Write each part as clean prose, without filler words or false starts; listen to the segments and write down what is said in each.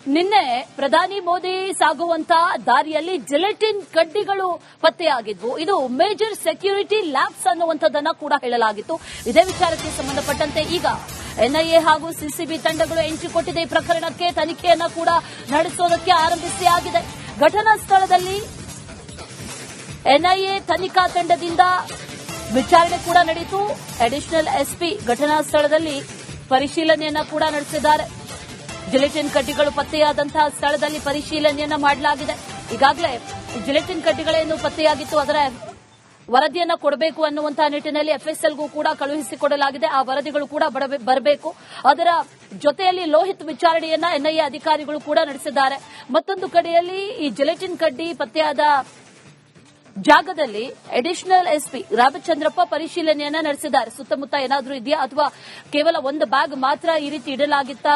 ನಿನ್ನೆ ಪ್ರಧಾನಿ ಮೋದಿ ಸಾಗುವಂತ ದಾರಿಯಲ್ಲಿ ಜಿಲೆಟಿನ್ ಕಡ್ಡಿಗಳು ಪತ್ತೆಯಾಗಿದ್ವು. ಇದು ಮೇಜರ್ ಸೆಕ್ಯೂರಿಟಿ ಲ್ಯಾಬ್ಸ್ ಅನ್ನುವಂಥದ್ದನ್ನ ಕೂಡ ಹೇಳಲಾಗಿತ್ತು. ಇದೇ ವಿಚಾರಕ್ಕೆ ಸಂಬಂಧಪಟ್ಟಂತೆ ಈಗ ಎನ್ಐಎ ಹಾಗೂ ಸಿಸಿಬಿ ತಂಡಗಳು ಎಂಟ್ರಿ ಕೊಟ್ಟಿದೆ. ಈ ಪ್ರಕರಣಕ್ಕೆ ತನಿಖೆಯನ್ನ ಕೂಡ ನಡೆಸೋದಕ್ಕೆ ಆರಂಭಿಸಲಾಗಿದೆ. ಘಟನಾ ಸ್ಥಳದಲ್ಲಿ ಎನ್ಐಎ ತನಿಖಾ ತಂಡದಿಂದ ವಿಚಾರಣೆ ಕೂಡ ನಡೆಯಿತು. ಅಡಿಷನಲ್ ಎಸ್ಪಿ ಘಟನಾ ಸ್ಥಳದಲ್ಲಿ ಪರಿಶೀಲನೆಯನ್ನ ಕೂಡ ನಡೆಸಿದ್ದಾರೆ. ಜಿಲೆಟಿನ್ ಕಡ್ಡಿಗಳು ಪತ್ತೆಯಾದಂತಹ ಸ್ಥಳದಲ್ಲಿ ಪರಿಶೀಲನೆಯನ್ನ ಮಾಡಲಾಗಿದೆ. ಈಗಾಗಲೇ ಜಿಲೆಟಿನ್ ಕಡ್ಡಿಗಳೇನು ಪತ್ತೆಯಾಗಿತ್ತು ಅದರ ವರದಿಯನ್ನ ಕೊಡಬೇಕು ಅನ್ನುವಂತಹ ನಿಟ್ಟಿನಲ್ಲಿ ಎಫ್ಎಸ್ಎಲ್ಗೂ ಕೂಡ ಕಳುಹಿಸಿಕೊಡಲಾಗಿದೆ. ಆ ವರದಿಗಳು ಕೂಡ ಬರಬೇಕು. ಅದರ ಜೊತೆಯಲ್ಲಿ ಲೋಹಿತ್ ವಿಚಾರಣೆಯನ್ನ ಎನ್ಐಎ ಅಧಿಕಾರಿಗಳು ಕೂಡ ನಡೆಸಿದ್ದಾರೆ. ಮತ್ತೊಂದು ಕಡೆಯಲ್ಲಿ ಈ ಜಿಲೆಟಿನ್ ಕಡ್ಡಿ ಪತ್ತೆಯಾದ ಜಾಗದಲ್ಲಿ ಅಡಿಷನಲ್ ಎಸ್ಪಿ ರಾಮಚಂದ್ರಪ್ಪ ಪರಿಶೀಲನೆಯನ್ನ ನಡೆಸಿದ್ದಾರೆ. ಸುತ್ತಮುತ್ತ ಏನಾದರೂ ಇದೆಯಾ ಅಥವಾ ಕೇವಲ ಒಂದು ಬ್ಯಾಗ್ ಮಾತ್ರ ಈ ರೀತಿ ಇಡಲಾಗಿತ್ತಾ,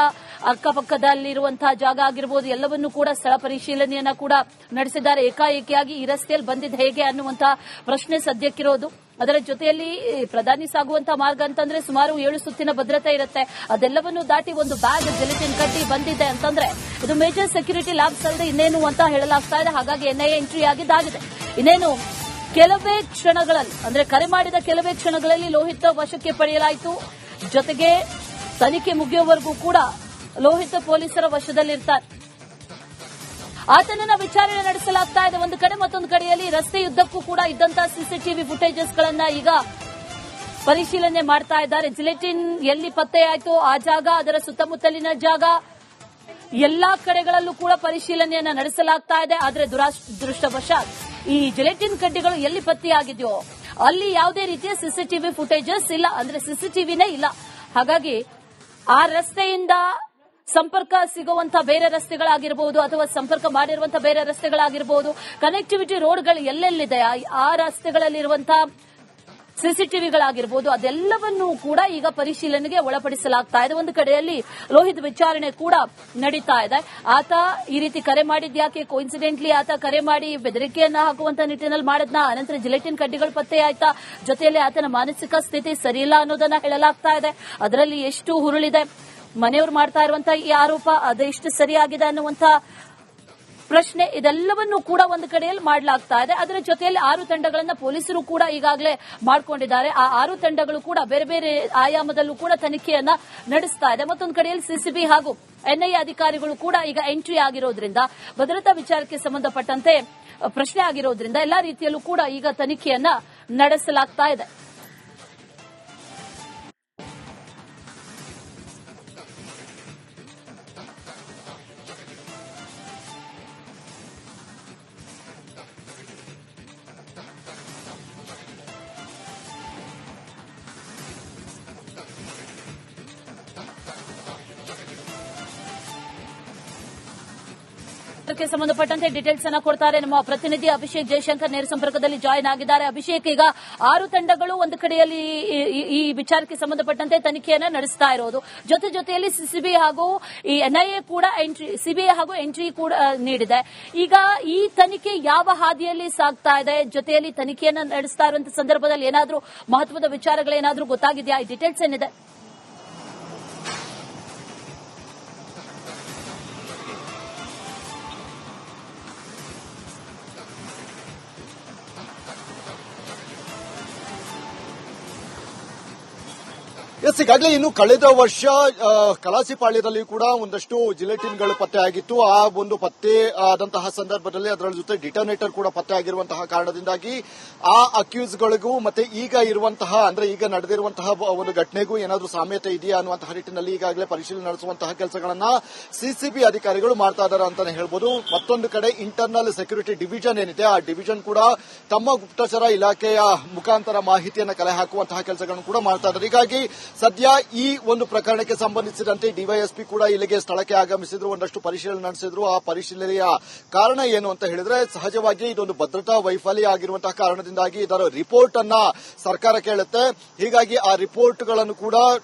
ಅಕ್ಕಪಕ್ಕದಲ್ಲಿರುವಂತಹ ಜಾಗ ಆಗಿರಬಹುದು, ಎಲ್ಲವನ್ನೂ ಕೂಡ ಸ್ಥಳ ಪರಿಶೀಲನೆಯನ್ನ ಕೂಡ ನಡೆಸಿದ್ದಾರೆ. ಏಕಾಏಕಿಯಾಗಿ ಈ ರಸ್ತೆಯಲ್ಲಿ ಬಂದಿದ್ದು ಹೇಗೆ ಅನ್ನುವಂತಹ ಪ್ರಶ್ನೆ ಸದ್ಯಕ್ಕಿರೋದು. ಅದರ ಜೊತೆಯಲ್ಲಿ ಪ್ರಧಾನಿ ಸಾಗುವಂತಹ ಮಾರ್ಗ ಅಂತಂದ್ರೆ ಸುಮಾರು 7 ಸುತ್ತಿನ ಭದ್ರತೆ ಇರುತ್ತೆ. ಅದೆಲ್ಲವನ್ನೂ ದಾಟಿ ಒಂದು ಬ್ಯಾಗ್ ಜಿಲೆಟಿನ್ ಕಡ್ಡಿ ಬಂದಿದೆ ಅಂತಂದ್ರೆ ಇದು ಮೇಜರ್ ಸೆಕ್ಯೂರಿಟಿ ಲ್ಯಾಬ್ಸ್ ಅಲ್ಲದೆ ಇನ್ನೇನು ಅಂತ ಹೇಳಲಾಗ್ತಾ ಇದೆ. ಹಾಗಾಗಿ ಎನ್ಐಎ ಎಂಟ್ರಿ ಆಗಿದ್ದಾಗಿದೆ. ಇನ್ನೇನು ಕೆಲವೇ ಕ್ಷಣಗಳಲ್ಲಿ ಅಂದ್ರೆ ಕರೆ ಮಾಡಿದ ಕೆಲವೇ ಕ್ಷಣಗಳಲ್ಲಿ ಲೋಹಿತ್ ವಶಕ್ಕೆ ಪಡೆಯಲಾಯಿತು. ಜೊತೆಗೆ ತನಿಖೆ ಮುಗಿಯುವವರೆಗೂ ಕೂಡ ಲೋಹಿತ್ ಪೊಲೀಸರ ವಶದಲ್ಲಿರ್ತಾರೆ. ಆತನನ್ನ ವಿಚಾರಣೆ ನಡೆಸಲಾಗ್ತಾ ಇದೆ ಒಂದು ಕಡೆ. ಮತ್ತೊಂದು ಕಡೆಯಲ್ಲಿ ರಸ್ತೆಯುದ್ದಕ್ಕೂ ಕೂಡ ಇದ್ದಂತಹ ಸಿಸಿಟಿವಿ ಫುಟೇಜಸ್ಗಳನ್ನ ಈಗ ಪರಿಶೀಲನೆ ಮಾಡ್ತಾ ಇದ್ದಾರೆ. ಜಿಲೆಟಿನ್ ಎಲ್ಲಿ ಪತ್ತೆಯಾಯಿತು ಆ ಜಾಗ, ಅದರ ಸುತ್ತಮುತ್ತಲಿನ ಜಾಗ ಎಲ್ಲಾ ಕಡೆಗಳಲ್ಲೂ ಕೂಡ ಪರಿಶೀಲನೆಯನ್ನ ನಡೆಸಲಾಗ್ತಾ ಇದೆ. ಆದರೆ ದುರದೃಷ್ಟವಶಾತ್ ಈ ಜಿಲೆಟಿನ್ ಕಡ್ಡಿಗಳು ಎಲ್ಲಿ ಪತ್ತೆಯಾಗಿದೆಯೋ ಅಲ್ಲಿ ಯಾವುದೇ ರೀತಿಯ ಸಿಸಿಟಿವಿ ಫುಟೇಜಸ್ ಇಲ್ಲ, ಅಂದ್ರೆ ಸಿಸಿಟಿವಿನೇ ಇಲ್ಲ. ಹಾಗಾಗಿ ಆ ರಸ್ತೆಯಿಂದ ಸಂಪರ್ಕ ಸಿಗುವಂತಹ ಬೇರೆ ರಸ್ತೆಗಳಾಗಿರಬಹುದು ಅಥವಾ ಸಂಪರ್ಕ ಮಾಡಿರುವಂತಹ ಬೇರೆ ರಸ್ತೆಗಳಾಗಿರಬಹುದು, ಕನೆಕ್ಟಿವಿಟಿ ರೋಡ್ಗಳು ಎಲ್ಲೆಲ್ಲಿದೆ ಆ ರಸ್ತೆಗಳಲ್ಲಿರುವಂತಹ ಸಿಸಿಟಿವಿಗಳಾಗಿರಬಹುದು, ಅದೆಲ್ಲವನ್ನೂ ಕೂಡ ಈಗ ಪರಿಶೀಲನೆಗೆ ಒಳಪಡಿಸಲಾಗ್ತಾ ಇದೆ. ಒಂದು ಕಡೆಯಲ್ಲಿ ಲೋಹಿತ್ ವಿಚಾರಣೆ ಕೂಡ ನಡೀತಾ ಇದೆ. ಆತ ಈ ರೀತಿ ಕರೆ ಮಾಡಿದ್ಯಾಕೆ, ಕೋಇನ್ಸಿಡೆಂಟ್ಲಿ ಆತ ಕರೆ ಮಾಡಿ ಬೆದರಿಕೆಯನ್ನ ಹಾಕುವಂತ ನಿಟ್ಟಿನಲ್ಲಿ ಮಾಡಿದ್ನ, ಅನಂತರ ಜಿಲೆಟಿನ್ ಕಡ್ಡಿಗಳು ಪತ್ತೆ ಆಯ್ತಾ, ಜೊತೆಯಲ್ಲಿ ಆತನ ಮಾನಸಿಕ ಸ್ಥಿತಿ ಸರಿಯಿಲ್ಲ ಅನ್ನೋದನ್ನ ಹೇಳಲಾಗ್ತಾ ಇದೆ. ಅದರಲ್ಲಿ ಎಷ್ಟು ಹುರುಳಿದೆ, ಮನೆಯವರು ಮಾಡ್ತಾ ಇರುವಂತಹ ಈ ಆರೋಪ ಅದೆಷ್ಟು ಸರಿಯಾಗಿದೆ ಅನ್ನುವಂತ ಪ್ರಶ್ನೆ, ಇದೆಲ್ಲವನ್ನೂ ಕೂಡ ಒಂದು ಕಡೆಯಲ್ಲಿ ಮಾಡಲಾಗ್ತಾ ಇದೆ. ಅದರ ಜೊತೆಯಲ್ಲಿ 6 ತಂಡಗಳನ್ನ ಪೊಲೀಸರು ಕೂಡ ಈಗಾಗಲೇ ಮಾಡಿಕೊಂಡಿದ್ದಾರೆ. ಆ 6 ತಂಡಗಳು ಕೂಡ ಬೇರೆ ಬೇರೆ ಆಯಾಮದಲ್ಲೂ ಕೂಡ ತನಿಖೆಯನ್ನ ನಡೆಸ್ತಾ ಇದೆ. ಮತ್ತೊಂದು ಕಡೆಯಲ್ಲಿ ಸಿಸಿಬಿ ಹಾಗೂ ಎನ್ಐಎ ಅಧಿಕಾರಿಗಳು ಕೂಡ ಈಗ ಎಂಟ್ರಿ ಆಗಿರೋದ್ರಿಂದ, ಭದ್ರತಾ ವಿಚಾರಕ್ಕೆ ಸಂಬಂಧಪಟ್ಟಂತೆ ಪ್ರಶ್ನೆ ಆಗಿರೋದ್ರಿಂದ ಎಲ್ಲಾ ರೀತಿಯಲ್ಲೂ ಕೂಡ ಈಗ ತನಿಖೆಯನ್ನ ನಡೆಸಲಾಗ್ತಾ ಇದೆ. ಸಂಬಂಧಪಟ್ಟಂತೆ ಡೀಟೇಲ್ಸ್ ಅನ್ನ ಕೊಡ್ತಾರೆ ನಮ್ಮ ಪ್ರತಿನಿಧಿ ಅಭಿಷೇಕ್ ಜಯಶಂಕರ್. ನೇರ ಸಂಪರ್ಕದಲ್ಲಿ ಜಾಯಿನ್ ಆಗಿದ್ದಾರೆ. ಅಭಿಷೇಕ್, ಈಗ 6 ತಂಡಗಳು ಒಂದು ಕಡೆಯಲ್ಲಿ ಈ ವಿಚಾರಕ್ಕೆ ಸಂಬಂಧಪಟ್ಟಂತೆ ತನಿಖೆಯನ್ನ ನಡೆಸ್ತಾ ಇರೋದು, ಜೊತೆಯಲ್ಲಿ ಸಿಸಿಬಿ ಹಾಗೂ ಈ ಎನ್ಐಎ ಕೂಡ ಸಿಬಿಐ ಹಾಗೂ ಎಂಟ್ರಿ ಕೂಡ ನೀಡಿದೆ. ಈಗ ಈ ತನಿಖೆ ಯಾವ ಹಾದಿಯಲ್ಲಿ ಸಾಗ್ತಾ ಇದೆ, ಜೊತೆಯಲ್ಲಿ ತನಿಖೆಯನ್ನ ನಡೆಸ್ತಾ ಇರುವಂತಹ ಸಂದರ್ಭದಲ್ಲಿ ಏನಾದರೂ ಮಹತ್ವದ ವಿಚಾರಗಳೇನಾದರೂ ಗೊತ್ತಾಗಿದೆಯಾ? ಈ ಡೀಟೇಲ್ಸ್ ಏನಿದೆ? ಈಗಾಗಲೇ ಇನ್ನು ಕಳೆದ ವರ್ಷ ಕಲಾಸಿಪಾಳ್ಯದಲ್ಲಿ ಕೂಡ ಒಂದಷ್ಟು ಜಿಲೆಟಿನ್ಗಳು ಪತ್ತೆ ಆಗಿತ್ತು. ಆ ಒಂದು ಪತ್ತೆ ಆದಂತಹ ಸಂದರ್ಭದಲ್ಲಿ ಅದರ ಜೊತೆ ಡಿಟೋನೇಟರ್ ಕೂಡ ಪತ್ತೆ ಆಗಿರುವಂತಹ ಕಾರಣದಿಂದಾಗಿ ಆ ಅಕ್ಯೂಸ್ಗಳಿಗೂ ಮತ್ತೆ ಈಗ ಇರುವಂತಹ ಅಂದ್ರೆ ಈಗ ನಡೆದಿರುವಂತಹ ಒಂದು ಘಟನೆಗೂ ಏನಾದರೂ ಸಾಮ್ಯತೆ ಇದೆಯಾ ಅನ್ನುವಂತಹ ನಿಟ್ಟಿನಲ್ಲಿ ಈಗಾಗಲೇ ಪರಿಶೀಲನೆ ನಡೆಸುವಂತಹ ಕೆಲಸಗಳನ್ನ ಸಿಸಿಬಿ ಅಧಿಕಾರಿಗಳು ಮಾಡ್ತಾ ಇದ್ದಾರೆ ಅಂತಾನೆ ಹೇಳ್ಬೋದು. ಮತ್ತೊಂದು ಕಡೆ ಇಂಟರ್ನಲ್ ಸೆಕ್ಯೂರಿಟಿ ಡಿವಿಷನ್ ಏನಿದೆ ಆ ಡಿವಿಷನ್ ಕೂಡ ತಮ್ಮ ಗುಪ್ತಚರ ಇಲಾಖೆಯ ಮುಖಾಂತರ ಮಾಹಿತಿಯನ್ನು ಕಲೆ ಹಾಕುವಂತಹ ಕೆಲಸಗಳನ್ನು ಕೂಡ ಮಾಡ್ತಾ ಇದ್ದಾರೆ. ಹೀಗಾಗಿ ಸದ್ಯ ಈ ಒಂದು ಪ್ರಕರಣಕ್ಕೆ ಸಂಬಂಧಿಸಿದಂತೆ ಡಿವೈಎಸ್ಪಿ ಕೂಡ ಇಲ್ಲಿಗೆ ಸ್ಥಳಕ್ಕೆ ಆಗಮಿಸಿದ್ರು, ಒಂದಷ್ಟು ಪರಿಶೀಲನೆ ನಡೆಸಿದ್ರು. ಆ ಪರಿಶೀಲನೆಯ ಕಾರಣ ಏನು ಅಂತ ಹೇಳಿದ್ರೆ, ಸಹಜವಾಗಿ ಇದೊಂದು ಭದ್ರತಾ ವೈಫಲ್ಯ ಆಗಿರುವಂತಹ ಕಾರಣದಿಂದಾಗಿ ಇದರ ರಿಪೋರ್ಟ್ ಅನ್ನ ಸರ್ಕಾರ ಕೇಳುತ್ತೆ. ಹೀಗಾಗಿ ಆ ರಿಪೋರ್ಟ್ಗಳನ್ನು ಕೂಡ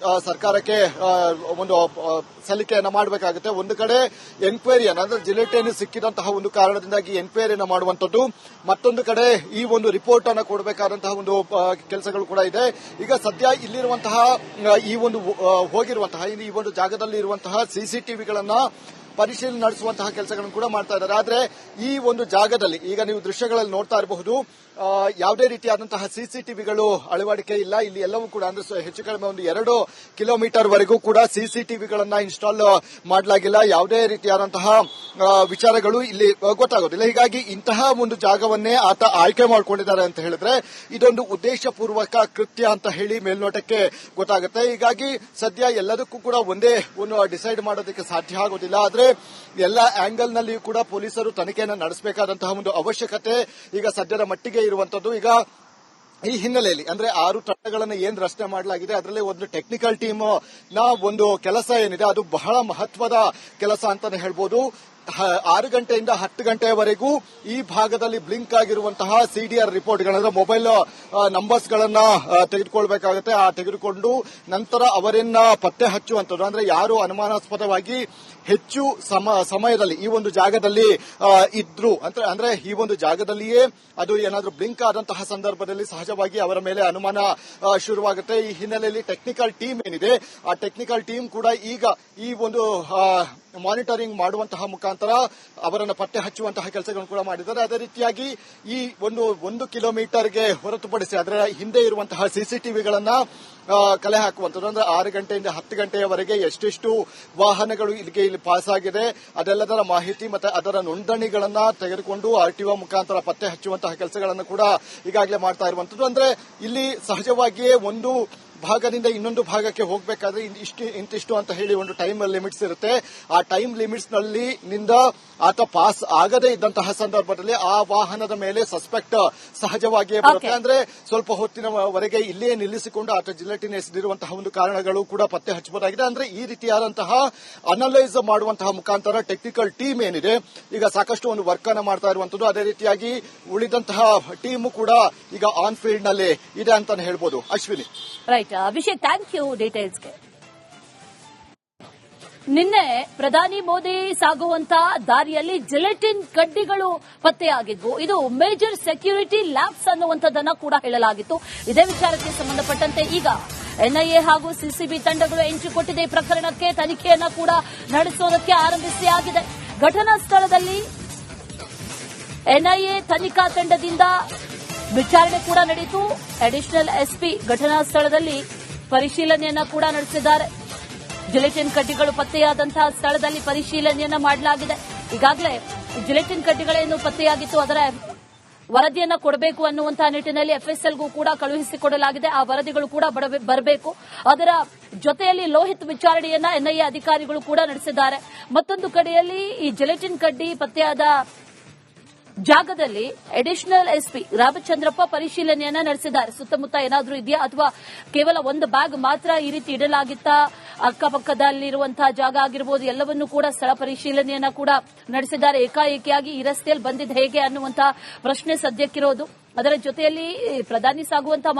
ಸರ್ಕಾರಕ್ಕೆ ಒಂದು ಸಲ್ಲಿಕೆಯನ್ನ ಮಾಡಬೇಕಾಗುತ್ತೆ. ಒಂದು ಕಡೆ ಎನ್ಕ್ವೈರಿಯನ್ನು ಅಂದ್ರೆ ಜಿಲೆಟಿನ್ ಸಿಕ್ಕಿದಂತಹ ಒಂದು ಕಾರಣದಿಂದಾಗಿ ಎನ್ಕ್ವೈರಿಯನ್ನು ಮಾಡುವಂತದ್ದು, ಮತ್ತೊಂದು ಕಡೆ ಈ ಒಂದು ರಿಪೋರ್ಟ್ ಅನ್ನು ಕೊಡಬೇಕಾದಂತಹ ಒಂದು ಕೆಲಸಗಳು ಕೂಡ ಇದೆ. ಈಗ ಸದ್ಯ ಇಲ್ಲಿರುವಂತಹ ಈ ಒಂದು ಹೋಗಿರುವಂತಹ ಈ ಒಂದು ಜಾಗದಲ್ಲಿ ಇರುವಂತಹ ಸಿಸಿಟಿವಿಗಳನ್ನ ಪರಿಶೀಲನೆ ನಡೆಸುವಂತಹ ಕೆಲಸಗಳನ್ನು ಕೂಡ ಮಾಡ್ತಾ ಇದ್ದಾರೆ. ಆದ್ರೆ ಈ ಒಂದು ಜಾಗದಲ್ಲಿ ಈಗ ನೀವು ದೃಶ್ಯಗಳಲ್ಲಿ ನೋಡ್ತಾ ಇರಬಹುದು, ಯಾವುದೇ ರೀತಿಯಾದಂತಹ ಸಿಸಿಟಿವಿಗಳು ಅಳವಡಿಕೆ ಇಲ್ಲ. ಇಲ್ಲಿ ಎಲ್ಲವೂ ಕೂಡ ಅಂದ್ರೆ ಹೆಚ್ಚು ಕಡಿಮೆ ಒಂದು 2 ಕಿಲೋಮೀಟರ್ ವರೆಗೂ ಕೂಡ ಸಿಸಿಟಿವಿಗಳನ್ನ ಇನ್ಸ್ಟಾಲ್ ಮಾಡಲಾಗಿಲ್ಲ. ಯಾವುದೇ ರೀತಿಯಾದಂತಹ ವಿಚಾರಗಳು ಇಲ್ಲಿ ಗೊತ್ತಾಗೋದಿಲ್ಲ. ಹೀಗಾಗಿ ಇಂತಹ ಒಂದು ಜಾಗವನ್ನೇ ಆತ ಆಯ್ಕೆ ಮಾಡಿಕೊಂಡಿದ್ದಾರೆ ಅಂತ ಹೇಳಿದ್ರೆ ಇದೊಂದು ಉದ್ದೇಶಪೂರ್ವಕ ಕೃತ್ಯ ಅಂತ ಹೇಳಿ ಮೇಲ್ನೋಟಕ್ಕೆ ಗೊತ್ತಾಗುತ್ತೆ. ಹೀಗಾಗಿ ಸದ್ಯ ಎಲ್ಲದಕ್ಕೂ ಕೂಡ ಒಂದೇ ಒಂದು ಡಿಸೈಡ್ ಮಾಡೋದಕ್ಕೆ ಸಾಧ್ಯ ಆಗೋದಿಲ್ಲ. ಆದ್ರೆ ಎಲ್ಲ ಆಂಗಲ್ ನಲ್ಲಿ ಕೂಡ ಪೊಲೀಸರು ತನಿಖೆಯನ್ನು ನಡೆಸಬೇಕಾದಂತಹ ಒಂದು ಅವಶ್ಯಕತೆ ಈಗ ಸದ್ಯದ ಮಟ್ಟಿಗೆ ಇರುವಂತದ್ದು. ಈಗ ಈ ಹಿನ್ನೆಲೆಯಲ್ಲಿ ಅಂದ್ರೆ 6 ತಂಡಗಳನ್ನು ಏನ್ ರಚನೆ ಮಾಡಲಾಗಿದೆ ಅದರಲ್ಲಿ ಒಂದು ಟೆಕ್ನಿಕಲ್ ಟೀಮ್ ನ ಒಂದು ಕೆಲಸ ಏನಿದೆ ಅದು ಬಹಳ ಮಹತ್ವದ ಕೆಲಸ ಅಂತಾನೆ ಹೇಳ್ಬೋದು. 6 ಗಂಟೆಯಿಂದ 10 ಗಂಟೆಯವರೆಗೂ ಈ ಭಾಗದಲ್ಲಿ ಬ್ಲಿಂಕ್ ಆಗಿರುವಂತಹ ಸಿಡಿಆರ್ ರಿಪೋರ್ಟ್ಗಳಂದ್ರೆ ಮೊಬೈಲ್ ನಂಬರ್ಸ್ ಗಳನ್ನ ತೆಗೆದುಕೊಳ್ಬೇಕಾಗುತ್ತೆ. ತೆಗೆದುಕೊಂಡು ನಂತರ ಅವರನ್ನ ಪತ್ತೆ ಹಚ್ಚುವಂತದ್ದು ಅಂದ್ರೆ ಯಾರು ಅನುಮಾನಾಸ್ಪದವಾಗಿ ಹೆಚ್ಚು ಸಮಯದಲ್ಲಿ ಈ ಒಂದು ಜಾಗದಲ್ಲಿ ಇದ್ರು ಅಂದ್ರೆ ಈ ಒಂದು ಜಾಗದಲ್ಲಿಯೇ ಅದು ಏನಾದ್ರೂ ಬ್ಲಿಂಕ್ ಆದಂತಹ ಸಂದರ್ಭದಲ್ಲಿ ಸಹಜವಾಗಿ ಅವರ ಮೇಲೆ ಅನುಮಾನ ಶುರುವಾಗುತ್ತೆ. ಈ ಹಿನ್ನೆಲೆಯಲ್ಲಿ ಟೆಕ್ನಿಕಲ್ ಟೀಮ್ ಏನಿದೆ ಆ ಟೆಕ್ನಿಕಲ್ ಟೀಮ್ ಕೂಡ ಈಗ ಈ ಒಂದು ಮಾನಿಟರಿಂಗ್ ಮಾಡುವಂತಹ ಮುಖಾಂತರ ಅವರನ್ನು ಪತ್ತೆ ಹಚ್ಚುವಂತಹ ಕೆಲಸಗಳನ್ನು ಕೂಡ ಮಾಡಿದ್ದಾರೆ. ಅದೇ ರೀತಿಯಾಗಿ ಈ ಒಂದು 1 ಕಿಲೋಮೀಟರ್ಗೆ ಹೊರತುಪಡಿಸಿ ಅದರ ಹಿಂದೆ ಇರುವಂತಹ ಸಿಸಿಟಿವಿಗಳನ್ನ ಕಲೆ ಹಾಕುವಂಥದ್ದು ಅಂದ್ರೆ 6 ಗಂಟೆಯಿಂದ 10 ಗಂಟೆಯವರೆಗೆ ಎಷ್ಟೆಷ್ಟು ವಾಹನಗಳು ಇಲ್ಲಿ ಪಾಸ್ ಆಗಿದೆ ಅದೆಲ್ಲದರ ಮಾಹಿತಿ ಮತ್ತೆ ಅದರ ನೋಂದಣಿಗಳನ್ನ ತೆಗೆದುಕೊಂಡು ಆರ್ಟಿಒ ಮುಖಾಂತರ ಪತ್ತೆ ಹಚ್ಚುವಂತಹ ಕೆಲಸಗಳನ್ನು ಕೂಡ ಈಗಾಗಲೇ ಮಾಡ್ತಾ ಇರುವಂತದ್ದು. ಅಂದ್ರೆ ಇಲ್ಲಿ ಸಹಜವಾಗಿಯೇ ಒಂದು ಭಾಗದಿಂದ ಇನ್ನೊಂದು ಭಾಗಕ್ಕೆ ಹೋಗಬೇಕಾದ್ರೆ ಇಂತಿಷ್ಟು ಅಂತ ಹೇಳಿ ಒಂದು ಟೈಮ್ ಲಿಮಿಟ್ಸ್ ಇರುತ್ತೆ. ಆ ಟೈಮ್ ಲಿಮಿಟ್ಸ್ ನಲ್ಲಿ ಆತ ಪಾಸ್ ಆಗದೇ ಇದ್ದಂತಹ ಸಂದರ್ಭದಲ್ಲಿ ಆ ವಾಹನದ ಮೇಲೆ ಸಸ್ಪೆಕ್ಟ್ ಸಹಜವಾಗಿಯೇ ಬರುತ್ತೆ. ಅಂದ್ರೆ ಸ್ವಲ್ಪ ಹೊತ್ತಿನವರೆಗೆ ಇಲ್ಲಿಯೇ ನಿಲ್ಲಿಸಿಕೊಂಡು ಆತ ಜಿಲೆಟಿನ್ ಎಸೆದಿರುವಂತಹ ಒಂದು ಕಾರಣಗಳು ಕೂಡ ಪತ್ತೆ ಹಚ್ಚಬಹುದಾಗಿದೆ. ಅಂದ್ರೆ ಈ ರೀತಿಯಾದಂತಹ ಅನಲೈಸ್ ಮಾಡುವಂತಹ ಮುಖಾಂತರ ಟೆಕ್ನಿಕಲ್ ಟೀಮ್ ಏನಿದೆ ಈಗ ಸಾಕಷ್ಟು ಒಂದು ವರ್ಕ್ ಅನ್ನು ಮಾಡ್ತಾ ಇರುವಂತದ್ದು. ಅದೇ ರೀತಿಯಾಗಿ ಉಳಿದಂತಹ ಟೀಮ್ ಕೂಡ ಈಗ ಆನ್ ಫೀಲ್ಡ್ ನಲ್ಲಿ ಇದೆ ಅಂತಾನೆ ಹೇಳ್ಬೋದು. Ashwini. Right Abhishek, thank you ಡೀಟೇಲ್ಸ್ಗೆ. ನಿನ್ನೆ ಪ್ರಧಾನಿ ಮೋದಿ ಸಾಗುವಂತ ದಾರಿಯಲ್ಲಿ ಜಿಲೆಟಿನ್ ಕಡ್ಡಿಗಳು ಪತ್ತೆಯಾಗಿದ್ವು. ಇದು ಮೇಜರ್ ಸೆಕ್ಯೂರಿಟಿ ಲ್ಯಾಬ್ಸ್ ಅನ್ನುವಂಥದ್ದನ್ನ ಕೂಡ ಹೇಳಲಾಗಿತ್ತು. ಇದೇ ವಿಚಾರಕ್ಕೆ ಸಂಬಂಧಪಟ್ಟಂತೆ ಈಗ ಎನ್ಐಎ ಹಾಗೂ ಸಿಸಿಬಿ ತಂಡಗಳು ಎಂಟ್ರಿ ಕೊಟ್ಟಿದೆ. ಈ ಪ್ರಕರಣಕ್ಕೆ ತನಿಖೆಯನ್ನ ಕೂಡ ನಡೆಸೋದಕ್ಕೆ ಆರಂಭಿಸಲಾಗಿದೆ. ಘಟನಾ ಸ್ಥಳದಲ್ಲಿ ಎನ್ಐಎ ತನಿಖಾ ತಂಡದಿಂದ ವಿಚಾರಣೆ ಕೂಡ ನಡೆಯಿತು. ಅಡಿಷನಲ್ ಎಸ್ಪಿ ಘಟನಾ ಸ್ಥಳದಲ್ಲಿ ಪರಿಶೀಲನೆಯನ್ನ ಕೂಡ ನಡೆಸಿದ್ದಾರೆ. ಜಿಲೆಟಿನ್ ಕಡ್ಡಿಗಳು ಪತ್ತೆಯಾದಂತಹ ಸ್ಥಳದಲ್ಲಿ ಪರಿಶೀಲನೆಯನ್ನ ಮಾಡಲಾಗಿದೆ. ಈಗಾಗಲೇ ಜಿಲೆಟಿನ್ ಕಡ್ಡಿಗಳೇನು ಪತ್ತೆಯಾಗಿತ್ತು ಅದರ ವರದಿಯನ್ನ ಕೊಡಬೇಕು ಅನ್ನುವಂತಹ ನಿಟ್ಟಿನಲ್ಲಿ ಎಫ್ಎಸ್ಎಲ್ಗೂ ಕೂಡ ಕಳುಹಿಸಿಕೊಡಲಾಗಿದೆ. ಆ ವರದಿಗಳು ಕೂಡ ಬರಬೇಕು. ಅದರ ಜೊತೆಯಲ್ಲಿ ಲೋಹಿತ್ ವಿಚಾರಣೆಯನ್ನ ಎನ್ಐಎ ಅಧಿಕಾರಿಗಳು ಕೂಡ ನಡೆಸಿದ್ದಾರೆ. ಮತ್ತೊಂದು ಕಡೆಯಲ್ಲಿ ಈ ಜಿಲೆಟಿನ್ ಕಡ್ಡಿ ಪತ್ತೆಯಾದ ಜಾಗದಲ್ಲಿ ಅಡಿಷನಲ್ ಎಸ್ಪಿ ರಾಮಚಂದ್ರಪ್ಪ ಪರಿಶೀಲನೆಯನ್ನ ನಡೆಸಿದ್ದಾರೆ. ಸುತ್ತಮುತ್ತ ಏನಾದರೂ ಇದೆಯಾ ಅಥವಾ ಕೇವಲ ಒಂದು ಬ್ಯಾಗ್ ಮಾತ್ರ ಈ ರೀತಿ ಇಡಲಾಗಿತ್ತಾ, ಅಕ್ಕಪಕ್ಕದಲ್ಲಿರುವಂತಹ ಜಾಗ ಆಗಿರಬಹುದು, ಎಲ್ಲವನ್ನೂ ಕೂಡ ಸ್ಥಳ ಪರಿಶೀಲನೆಯನ್ನ ಕೂಡ ನಡೆಸಿದ್ದಾರೆ. ಏಕಾಏಕಿಯಾಗಿ ಈ ರಸ್ತೆಯಲ್ಲಿ ಬಂದಿದ್ದು ಹೇಗೆ ಅನ್ನುವಂತಹ ಪ್ರಶ್ನೆ ಸದ್ಯಕ್ಕಿರೋದು. ಅದರ ಜೊತೆಯಲ್ಲಿ ಪ್ರಧಾನಿ ಸಾಗುವಂತಹ